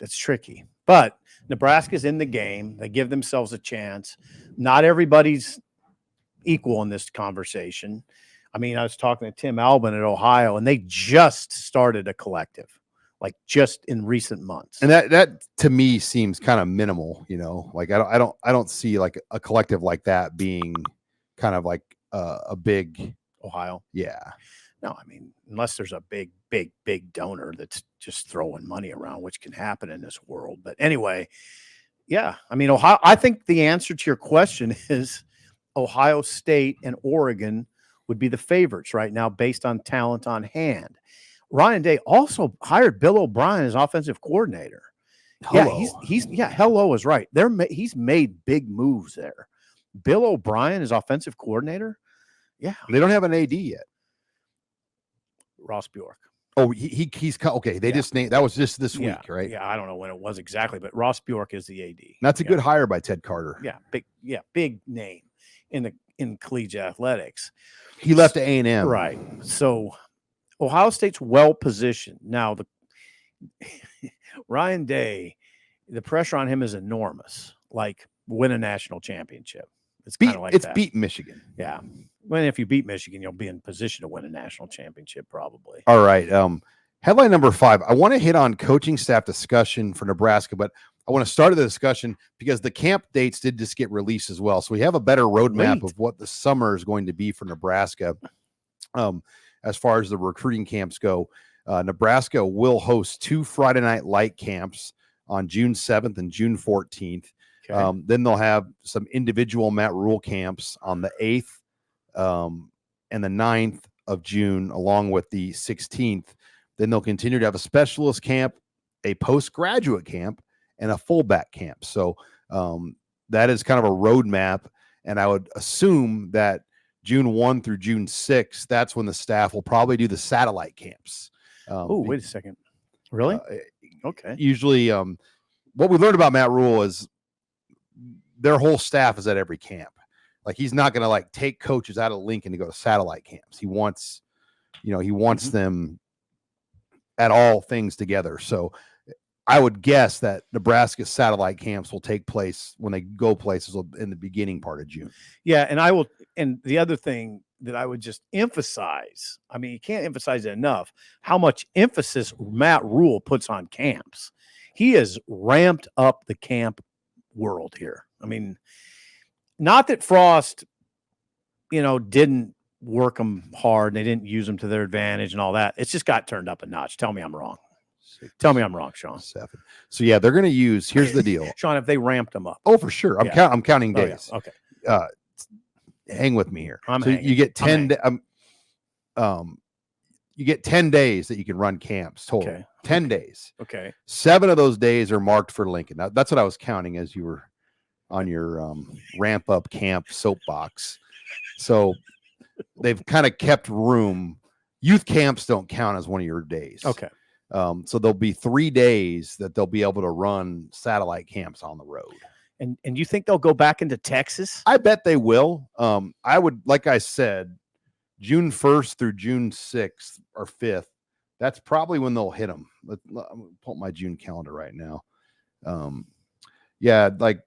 it's tricky. But Nebraska's in the game. They give themselves a chance. Not everybody's equal in this conversation. I mean, I was talking to Tim Albin at Ohio, and they just started a collective, like just in recent months. And that to me seems kind of minimal, like I don't see like a collective like that being kind of like a big Ohio. Yeah. No, I mean, unless there's a big donor that's just throwing money around, which can happen in this world. But anyway, yeah, I mean, Ohio, I think the answer to your question is Ohio State and Oregon would be the favorites right now based on talent on hand. Ryan Day also hired Bill O'Brien as offensive coordinator. Hello. Yeah, hello is right. He's made big moves there. Bill O'Brien is offensive coordinator. Yeah. They don't have an AD yet. Ross Bjork. Oh, he's okay. They just named, that was just this week, right? Yeah, I don't know when it was exactly, but Ross Bjork is the AD. That's a good hire by Ted Carter. Yeah, big name in collegiate athletics. He left to A&M. Right. So Ohio State's well positioned. Now Ryan Day, the pressure on him is enormous. Like, win a national championship. It's kind of like that. Beat Michigan. Yeah. Well, if you beat Michigan, you'll be in position to win a national championship, probably. All right. Headline number 5. I want to hit on coaching staff discussion for Nebraska, but I want to start the discussion because the camp dates did just get released as well. So we have a better roadmap of what the summer is going to be for Nebraska. As far as the recruiting camps go, Nebraska will host 2 Friday night light camps on June 7th and June 14th. Okay. Then they'll have some individual Matt Rule camps on the 8th and the 9th of June, along with the 16th. Then they'll continue to have a specialist camp, a postgraduate camp, and a fullback camp. So that is kind of a roadmap. And I would assume that June 1 through June 6, that's when the staff will probably do the satellite camps. Oh, wait a second. Really? Okay. Usually what we learned about Matt Rule is their whole staff is at every camp. Like, he's not going to like take coaches out of Lincoln to go to satellite camps. He wants He wants them at all things together. So I would guess that Nebraska satellite camps will take place when they go places in the beginning part of June. Yeah, and the other thing that I would just emphasize, I mean, you can't emphasize it enough, how much emphasis Matt Rule puts on camps. He has ramped up the camp world here. I mean, not that Frost, didn't work them hard and they didn't use them to their advantage and all that. It's just got turned up a notch. Tell me I'm wrong. Tell me I'm wrong, Sean. 7. So yeah, they're going to use. Here's the deal, Sean. If they ramped them up, for sure. I'm counting days. Oh, yeah. Okay. Hang with me here. I'm so hanging. You get 10. You get 10 days that you can run camps total. Okay. 10 days. Okay. 7 of those days are marked for Lincoln. Now, that's what I was counting as you were on your ramp up camp soapbox. So they've kind of kept room. Youth camps don't count as one of your days. Okay. So there'll be 3 days that they'll be able to run satellite camps on the road. And you think they'll go back into Texas? I bet they will. I would, like I said, June 1st through June 6th or 5th. That's probably when they'll hit them. I'm gonna pull up my June calendar right now. Yeah, like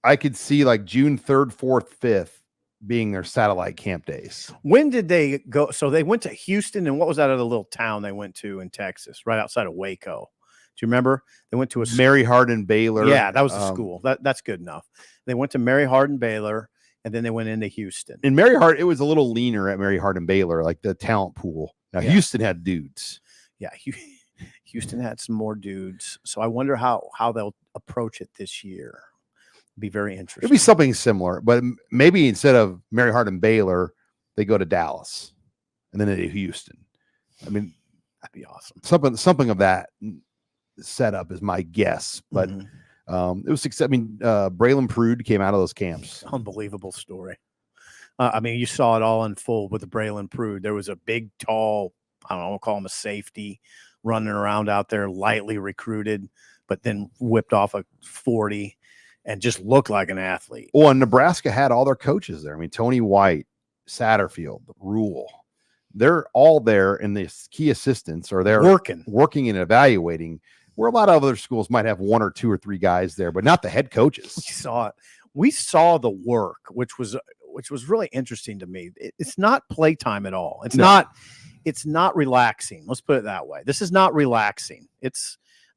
I could see like June 3rd, 4th, 5th being their satellite camp days. When did they go? So they went to Houston, and what was that other little town they went to in Texas, right outside of Waco? Do you remember? They went to a Mary Hardin Baylor. Yeah, that was the school. That's good enough. They went to Mary Hardin Baylor, and then they went into Houston. In Mary Hardin, it was a little leaner at Mary Hardin Baylor, like the talent pool. Now Houston had dudes. Yeah, Houston had some more dudes. So I wonder how they'll approach it this year. Be very interesting. It'd be something similar, but maybe instead of Mary Hardin Baylor, they go to Dallas, and then they do Houston. I mean, that'd be awesome. Something of that setup is my guess, but it was success. I mean, Braylon Prude came out of those camps. Unbelievable story. I mean, you saw it all unfold with the Braylon Prude. There was a big, tall, I don't know, we'll call him a safety, running around out there, lightly recruited, but then whipped off a 40 and just looked like an athlete. Well, and Nebraska had all their coaches there. I mean, Tony White, Satterfield, Rule, they're all there, and the key assistants are there working and evaluating, where a lot of other schools might have 1 or 2 or 3 guys there, but not the head coaches. We saw it. We saw the work, which was really interesting to me. It's not playtime at all. It's not relaxing. Let's put it that way. This is not relaxing.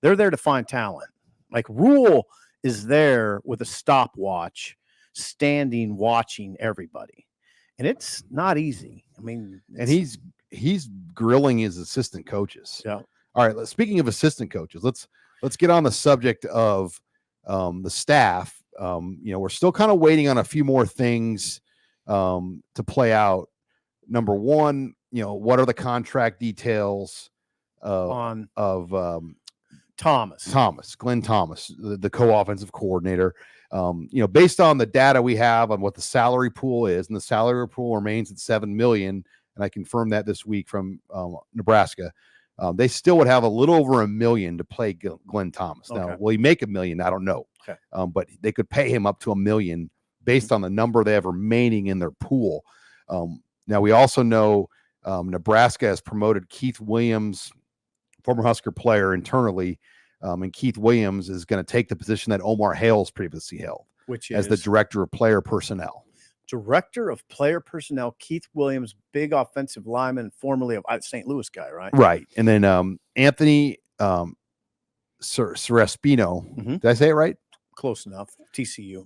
They're there to find talent. Like Rule is there with a stopwatch, standing, watching everybody. And it's not easy. I mean, and he's grilling his assistant coaches. Yeah. All right. Speaking of assistant coaches, let's get on the subject of the staff. We're still kind of waiting on a few more things to play out. Number one, what are the contract details of Glenn Thomas, the co-offensive coordinator? Based on the data we have on what the salary pool is, and the salary pool remains at $7 million, and I confirmed that this week from Nebraska. They still would have a little over $1 million to play Glenn Thomas. Okay. Now, will he make $1 million? I don't know. Okay. But they could pay him up to $1 million based on the number they have remaining in their pool. Now, we also know Nebraska has promoted Keith Williams, former Husker player, internally. And Keith Williams is going to take the position that Omar Hales previously held, which as is the director of player personnel. Director of player personnel, Keith Williams, big offensive lineman, formerly a St. Louis guy, right? Right. And then Anthony Cerespino. Did I say it right? Close enough. TCU.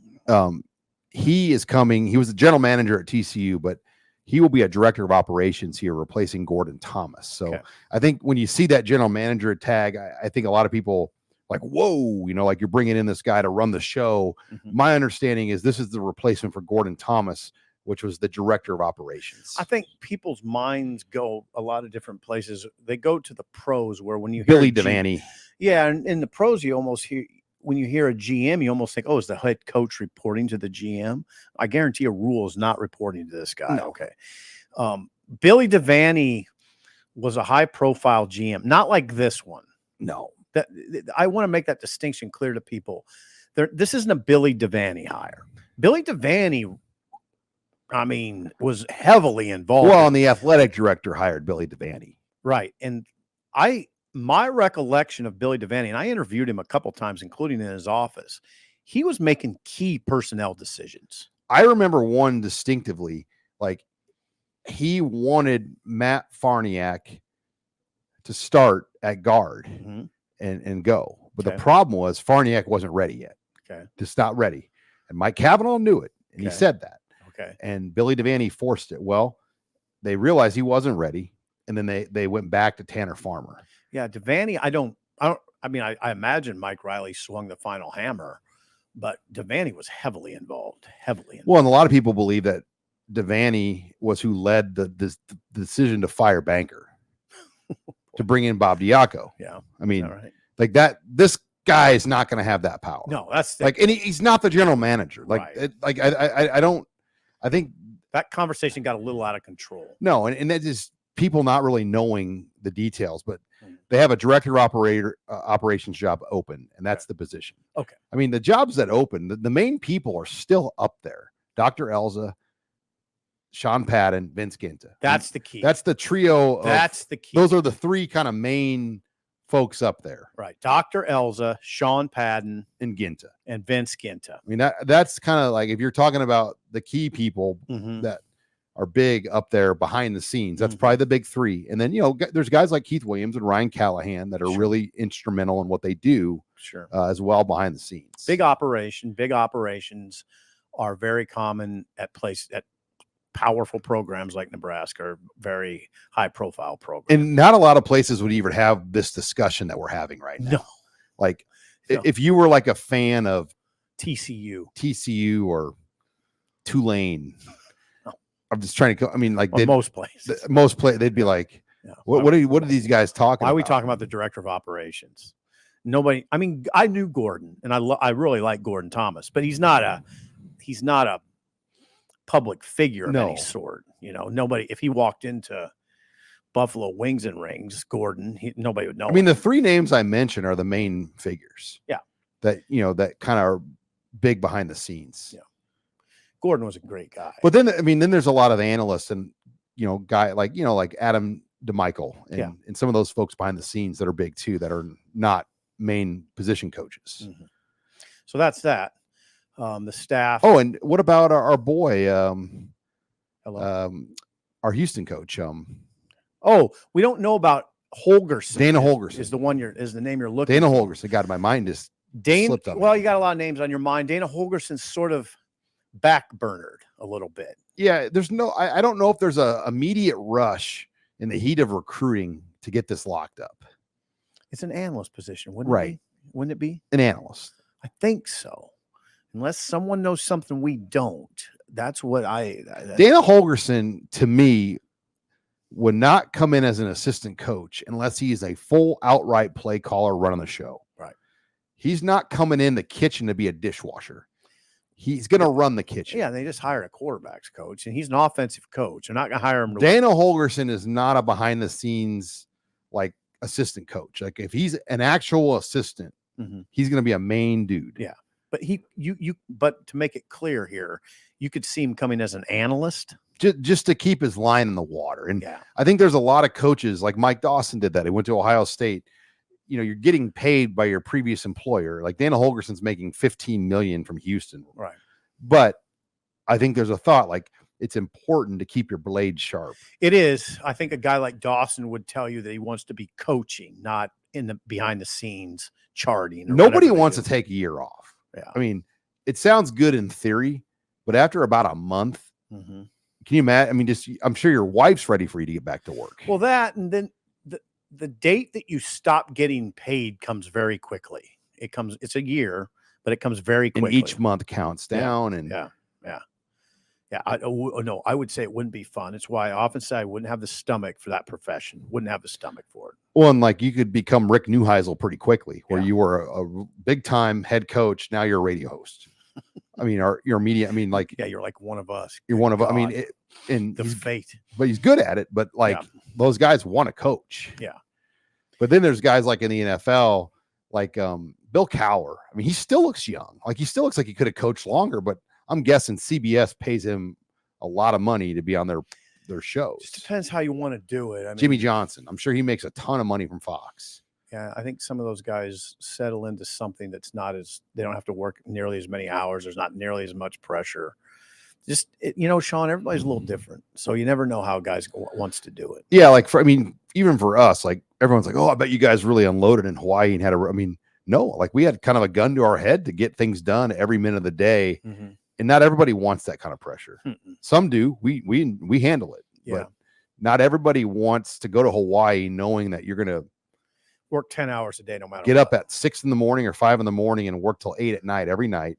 He is coming. He was the general manager at TCU, but he will be a director of operations here, replacing Gordon Thomas. So I think when you see that general manager tag, I think a lot of people like, whoa, like you're bringing in this guy to run the show. My understanding is this is the replacement for Gordon Thomas, which was the director of operations. I think people's minds go a lot of different places. They go to the pros, where when you hear Billy Devaney. Yeah, and in the pros, you almost hear, when you hear a GM, you almost think, oh, is the head coach reporting to the GM? I guarantee a Rule is not reporting to this guy. No. Okay. Billy Devaney was a high-profile GM, not like this one. No. I want to make that distinction clear to people. This isn't a Billy Devaney hire. Billy Devaney I mean, was heavily involved. Well, and the athletic director hired Billy Devaney. Right. And my recollection of Billy Devaney, and I interviewed him a couple times, including in his office, he was making key personnel decisions. I remember one distinctively, like he wanted Matt Farniak to start at guard and go. But the problem was Farniak wasn't ready yet. Just not ready. And Mike Cavanaugh knew it. And he said that. And Billy Devaney forced it. Well, they realized he wasn't ready. And then they went back to Tanner Farmer. Yeah, Devaney, I imagine Mike Riley swung the final hammer, but Devaney was heavily involved. Well, and a lot of people believe that Devaney was who led the decision to fire Banker to bring in Bob Diaco. Yeah. I mean, like that, this guy is not going to have that power. No, that's like, and he's not the general manager. Like, I think that conversation got a little out of control. No. And that is people not really knowing the details, but they have a director operations job open, and that's the position. Okay. I mean, the jobs that open, the main people are still up there. Dr. Elza, Sean Padden, Vince Ginta. That's the key. That's the trio. That's the key. Those are the three kind of main folks up there. Right. Dr. Elza, Sean Padden, and Ginta. And Vince Ginta. I mean, that's kind of like if you're talking about the key people that are big up there behind the scenes, that's probably the big three. And then, there's guys like Keith Williams and Ryan Callahan that are really instrumental in what they do as well behind the scenes. Big operations are very common at powerful programs like Nebraska, are very high profile programs. And not a lot of places would even have this discussion that we're having right now. No. Like if you were like a fan of TCU or Tulane, I'm just trying to. I mean, like most places, they'd be like, "What are these guys talking? Why about? are we talking about the director of operations?" Nobody. I mean, I knew Gordon, and I really like Gordon Thomas, but he's not a public figure of any sort. Nobody. If he walked into Buffalo Wings and Rings, Gordon, nobody would know. I mean, the three names I mentioned are the main figures. Yeah. That that kind of are big behind the scenes. Yeah. Gordon was a great guy. But then there's a lot of analysts and guy like Adam DeMichael and some of those folks behind the scenes that are big too, that are not main position coaches. So that's that. The staff. Oh, and what about our boy, our Houston coach? We don't know about Holgerson. Dana Holgerson is the name you're looking. Dana for. Holgerson. God, my mind just slipped up. Well, you got a lot of names on your mind. Dana Holgerson's sort of backburnered a little bit. Yeah, I don't know if there's a immediate rush in the heat of recruiting to get this locked up. It's an analyst position, wouldn't it be? Wouldn't it be? An analyst. I think so. Unless someone knows something we don't. That's what Dana Holgerson, to me, would not come in as an assistant coach unless he is a full outright play caller running the show. Right. He's not coming in the kitchen to be a dishwasher. He's going to run the kitchen. Yeah, they just hired a quarterbacks coach, and he's an offensive coach. They're not going to hire him. Dana Holgerson is not a behind-the-scenes like assistant coach. Like if he's an actual assistant, he's going to be a main dude. Yeah, but but to make it clear here, you could see him coming as an analyst, just to keep his line in the water. And I think there's a lot of coaches like Mike Dawson did that. He went to Ohio State. You're getting paid by your previous employer. Like Dana Holgerson's making $15 million from Houston. Right. But I think there's a thought like it's important to keep your blade sharp. It is. I think a guy like Dawson would tell you that he wants to be coaching, not in the behind the scenes charting. Nobody wants to take a year off. Yeah. I mean, it sounds good in theory, but after about a month, can you imagine? I mean, I'm sure your wife's ready for you to get back to work. Well, that, and then the date that you stop getting paid comes very quickly. It's a year, but it comes very quickly. And each month counts down. I would say it wouldn't be fun. It's why I often say I wouldn't have the stomach for that profession. Wouldn't have the stomach for it. Well, and like you could become Rick Neuheisel pretty quickly, where you were a big time head coach. Now you're a radio host. I mean, you're media. I mean, like, you're like one of us. You're one of us. I mean, and the fate, but he's good at it. But like those guys want to coach. Yeah. But then there's guys like in the NFL, like Bill Cowher. I mean, he still looks young. Like he still looks like he could have coached longer, but I'm guessing CBS pays him a lot of money to be on their shows. Just depends how you want to do it. I mean, Jimmy Johnson, I'm sure he makes a ton of money from Fox. Yeah, I think some of those guys settle into something that's not as, they don't have to work nearly as many hours. There's not nearly as much pressure. Just, Sean, everybody's a little different. So you never know how a guy wants to do it. Yeah, like even for us, like everyone's like, oh, I bet you guys really unloaded in Hawaii and no, like we had kind of a gun to our head to get things done every minute of the day. Mm-hmm. And not everybody wants that kind of pressure. Mm-mm. Some do. We handle it. Yeah. But not everybody wants to go to Hawaii knowing that you're going to work 10 hours a day, no matter get what. up at 6 a.m. or 5 a.m. and work till 8 p.m. every night.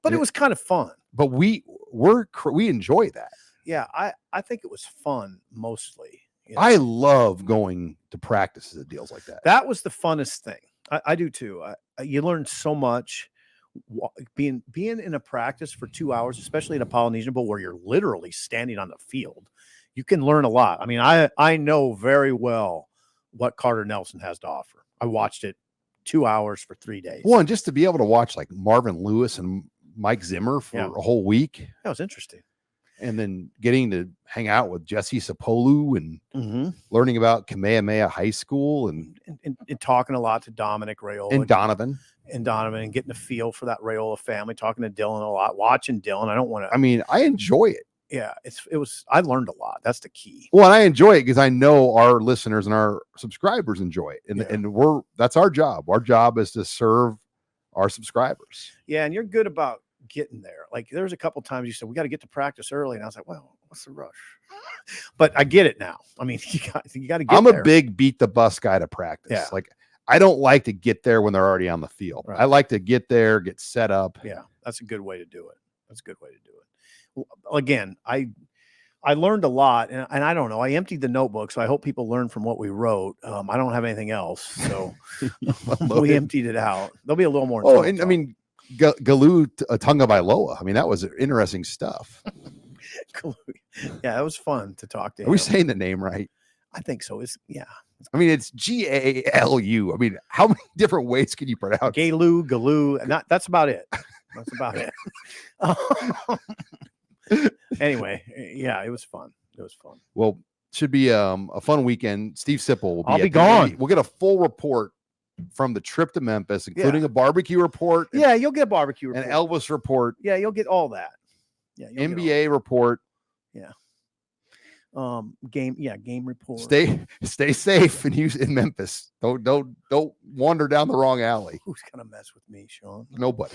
But it was kind of fun. But we enjoy that. Yeah, I think it was fun mostly. I love going to practices at deals like that. That was the funnest thing. I do too. You learn so much being in a practice for 2 hours, especially in a Polynesian Bowl where you're literally standing on the field. You can learn a lot. I mean, I know very well what Carter Nelson has to offer. I watched it 2 hours for 3 days. Well, and just to be able to watch like Marvin Lewis and Mike Zimmer for a whole week. That was interesting. And then getting to hang out with Jesse Sipple and learning about Kamehameha High School and talking a lot to Dominic Raiola and Donovan and getting a feel for that Raiola family, talking to Dylan a lot, watching Dylan. I don't want to. I mean, I enjoy it. Yeah, I learned a lot. That's the key. Well, and I enjoy it because I know our listeners and our subscribers enjoy it. And that's our job. Our job is to serve our subscribers. Yeah, and you're good about getting there. Like there was a couple times you said we got to get to practice early, and I was like, well, what's the rush? But I get it now. I mean, you got to get I'm there. A big beat the bus guy to practice. Yeah. Like I don't like to get there when they're already on the field. Right. I like to get there, get set up. Yeah, that's a good way to do it. That's a good way to do it. Again, I learned a lot, and I don't know. I emptied the notebook, so I hope people learn from what we wrote. I don't have anything else, so we emptied it out. There'll be a little more. Oh, and I mean, Galu Tunga Bailoa. I mean, that was interesting stuff. Yeah, that was fun to talk to him. Are we saying the name right? I think so. It's I mean, it's Galu. I mean, how many different ways can you pronounce? Galu. That's about it. That's about it. Anyway, yeah, it was fun. It was fun. Well, should be a fun weekend. Steve Sipple will be. I'll be gone. We'll get a full report from the trip to Memphis, including a barbecue report. Yeah, you'll get a barbecue report. An Elvis report. Yeah, you'll get all that. Yeah, NBA report. Yeah. Game report. Stay safe in Memphis. Don't wander down the wrong alley. Who's gonna mess with me, Sean? Nobody.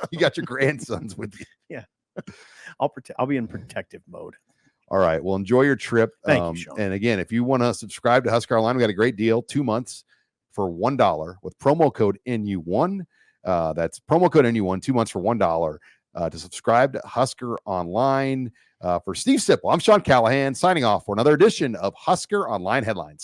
You got your grandsons with you. Yeah. I'll be in protective mode. All right. Well, enjoy your trip. Thank you, Sean. And again, if you want to subscribe to HuskerOnline, we got a great deal, 2 months for $1 with promo code NU1. That's promo code NU1, 2 months for $1 to subscribe to HuskerOnline. For Steve Sipple, I'm Sean Callahan signing off for another edition of HuskerOnline Headlines.